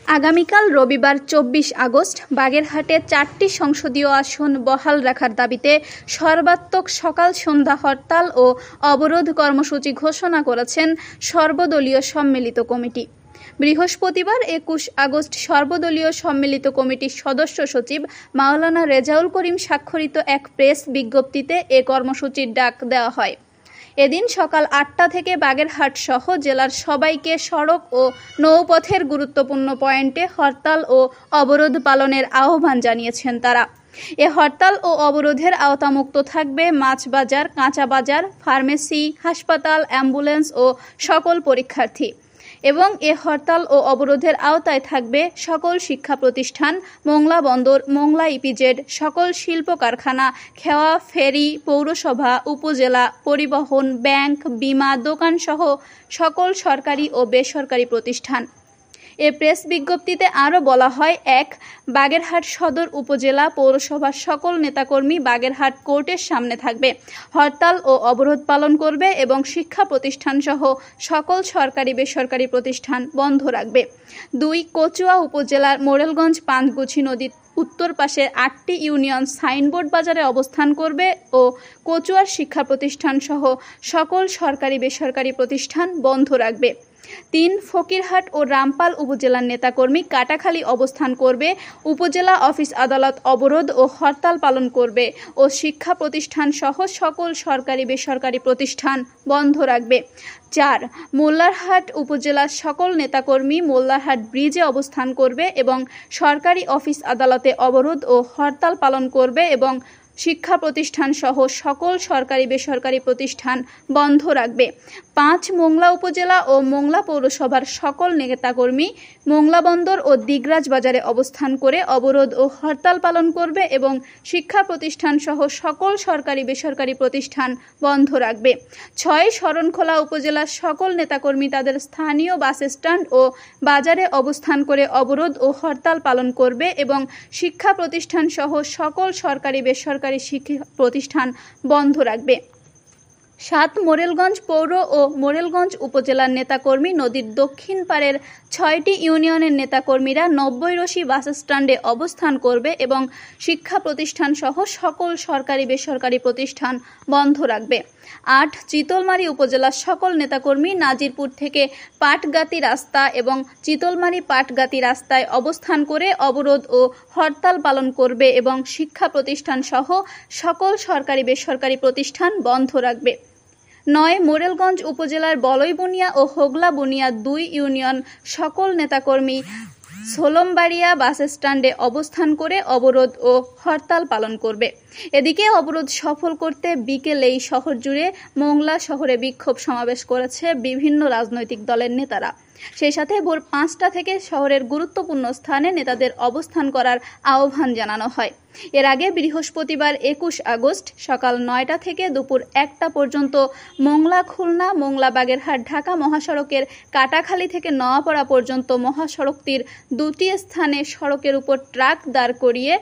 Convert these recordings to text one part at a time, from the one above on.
আগামীকাল রবিবার 24 আগস্ট বাগেরহাটে 4টি সংসদীয় আসন বহাল রাখার দাবিতে সর্বাত্মক সকাল সন্ধ্যা হরতাল ও অবরোধ কর্মসূচি ঘোষণা করেছেন সর্বদলীয় সম্মিলিত কমিটি। বৃহস্পতিবার 21 আগস্ট সর্বদলীয় সম্মিলিত কমিটির সদস্য সচিব মাওলানা রেজাউল করিম স্বাক্ষরিত এক প্রেস বিজ্ঞপ্তিতে এ কর্মসূচির ডাক দেওয়া হয়। এদিন সকাল 8টা থেকে বাগেরহাট সহ জেলার সবাইকে সড়ক ও নৌপথের গুরুত্বপূর্ণ পয়েন্টে হরতাল ও অবরোধ পালনের আহ্বান জানিয়েছেন তারা। এ হরতাল ও অবরোধের আওতামুক্ত থাকবে মাছ বাজার, কাঁচা বাজার, ফার্মেসি, হাসপাতাল, অ্যাম্বুলেন্স ও সকল পরীক্ষার্থী। এবং এ হরতাল ও অবরোধের আওতায় থাকবে সকল শিক্ষা প্রতিষ্ঠান, মোংলা বন্দর, মোংলা ইপিজেড, সকল শিল্প কারখানা, খেওয়া, ফেরি, পৌরসভা, উপজেলা, পরিবহন, ব্যাংক, বিমা, দোকানসহ সকল সরকারি ও বেসরকারি প্রতিষ্ঠান। এ প্রেস বিজ্ঞপ্তিতে আরও বলা হয়, 1. বাগেরহাট সদর উপজেলা পৌরসভার সকল নেতাকর্মী বাগেরহাট কোর্টের সামনে থাকবে, হরতাল ও অবরোধ পালন করবে এবং শিক্ষা প্রতিষ্ঠানসহ সকল সরকারি বেসরকারি প্রতিষ্ঠান বন্ধ রাখবে। 2. কচুয়া উপজেলার মোরেলগঞ্জ পাঁচগুছি নদীর উত্তর পাশে 8টি ইউনিয়ন সাইনবোর্ড বাজারে অবস্থান করবে ও কচুয়ার শিক্ষা প্রতিষ্ঠানসহ সকল সরকারি বেসরকারি প্রতিষ্ঠান বন্ধ রাখবে। 3. ফকিরহাট ও রামপাল উপজেলার নেতাকর্মী কাটাখালী অবস্থান করবে, উপজেলা অফিস আদালত অবরোধ ও হরতাল পালন করবে ও শিক্ষা প্রতিষ্ঠান সহ সকল সরকারি বেসরকারি প্রতিষ্ঠান বন্ধ রাখবে। 4. মোল্লারহাট উপজেলার সকল নেতাকর্মী মোল্লারহাট ব্রিজে অবস্থান করবে এবং সরকারি অফিস আদালতে অবরোধ ও হরতাল পালন করবে এবং শিক্ষা প্রতিষ্ঠান সহ সকল সরকারি বেসরকারি প্রতিষ্ঠান বন্ধ রাখবে। 5. মোংলা উপজেলা ও মোংলা পৌরসভার সকল নেতাকর্মী মোংলা বন্দর ও দিগরাজ বাজারে অবস্থান করে অবরোধ ও হরতাল পালন করবে এবং শিক্ষা প্রতিষ্ঠান সহ সকল সরকারি বেসরকারি প্রতিষ্ঠান বন্ধ রাখবে। 6. শরণখোলা উপজেলার সকল নেতাকর্মী তাদের স্থানীয় বাস স্ট্যান্ড ও বাজারে অবস্থান করে অবরোধ ও হরতাল পালন করবে এবং শিক্ষা প্রতিষ্ঠান সহ সকল সরকারি বেসরকারি শিক্ষা প্রতিষ্ঠান বন্ধ রাখবে। 7. মোরেলগঞ্জ পৌর ও মোরেলগঞ্জ উপজেলার নেতাকর্মী নদীর দক্ষিণ পাড়ের 6টি ইউনিয়নের নেতাকর্মীরা 90 বাস স্ট্যান্ডে অবস্থান করবে এবং শিক্ষা প্রতিষ্ঠান সহ সকল সরকারি বেসরকারি প্রতিষ্ঠান বন্ধ রাখবে। 8. চিতলমারী উপজেলার সকল নেতাকর্মী নাজিরপুর থেকে পাটগাতি রাস্তা এবং চিতলমারী পাটগাতি রাস্তায় অবস্থান করে অবরোধ ও হরতাল পালন করবে এবং শিক্ষা প্রতিষ্ঠান সহ সকল সরকারি বেসরকারি প্রতিষ্ঠান বন্ধ রাখবে। 9. মোরেলগঞ্জ উপজেলার বলইবুনিয়া ও হোগলা বুনিয়া 2 ইউনিয়ন সকল নেতাকর্মী সোলমবাড়িয়া বাস স্ট্যান্ডে অবস্থান করে অবরোধ ও হরতাল পালন করবে। এদিকে অবরোধ সফল করতে বিকেলেই শহর জুড়ে মোংলা শহরে বিক্ষোভ সমাবেশ করেছে বিভিন্ন রাজনৈতিক দলের নেতারা। সেই সাথে ভোর 5টা থেকে শহরের গুরুত্বপূর্ণ স্থানে নেতাদের অবস্থান করার আহ্বান জানানো হয়। এর আগে বৃহস্পতিবার 21 আগস্ট সকাল 9টা থেকে দুপুর 1টা পর্যন্ত মোংলা খুলনা, মোংলা বাগেরহাট ঢাকা মহাসড়কের কাটাখালী থেকে নোয়াপাড়া পর্যন্ত মহাসড়কটির 2টি স্থানে সড়কের উপর ট্রাক দাঁড় করিয়ে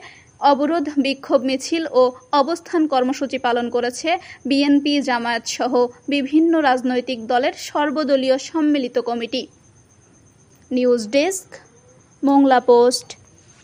অবরোধ, বিক্ষোভ মিছিল ও অবস্থান কর্মসূচি পালন করেছে বিএনপি, জামায়াত সহ বিভিন্ন রাজনৈতিক দলের সর্বদলীয় সম্মিলিত committee. News desk, Mongla post.